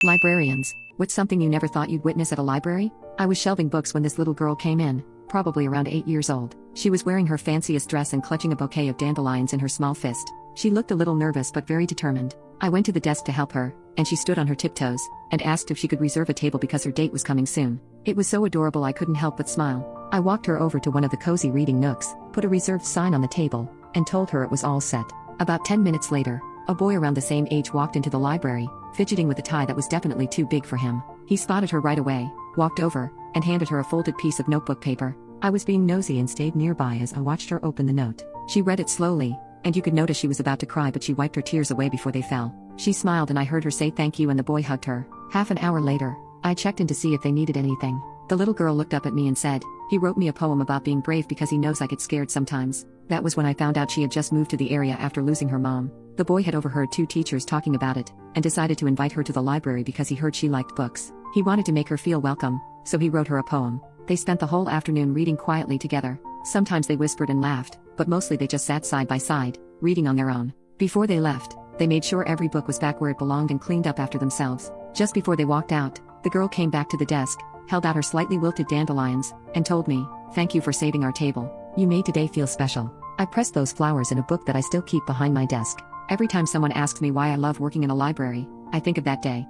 Librarians, what's something you never thought you'd witness at a library? I was shelving books when this little girl came in, probably around 8 years old. She was wearing her fanciest dress and clutching a bouquet of dandelions in her small fist. She looked a little nervous but very determined. I went to the desk to help her, and she stood on her tiptoes, and asked if she could reserve a table because her date was coming soon. It was so adorable I couldn't help but smile. I walked her over to one of the cozy reading nooks, put a reserved sign on the table, and told her it was all set. About 10 minutes later, a boy around the same age walked into the library, fidgeting with a tie that was definitely too big for him. He spotted her right away, walked over, and handed her a folded piece of notebook paper. I was being nosy and stayed nearby as I watched her open the note. She read it slowly, and you could notice she was about to cry, but she wiped her tears away before they fell. She smiled and I heard her say thank you, and the boy hugged her. Half an hour later, I checked in to see if they needed anything. The little girl looked up at me and said, "He wrote me a poem about being brave because he knows I get scared sometimes." That was when I found out she had just moved to the area after losing her mom. The boy had overheard 2 teachers talking about it, and decided to invite her to the library because he heard she liked books. He wanted to make her feel welcome, so he wrote her a poem. They spent the whole afternoon reading quietly together. Sometimes they whispered and laughed, but mostly they just sat side by side, reading on their own. Before they left, they made sure every book was back where it belonged and cleaned up after themselves. Just before they walked out, the girl came back to the desk, held out her slightly wilted dandelions, and told me, "Thank you for saving our table. You made today feel special." I pressed those flowers in a book that I still keep behind my desk. Every time someone asks me why I love working in a library, I think of that day.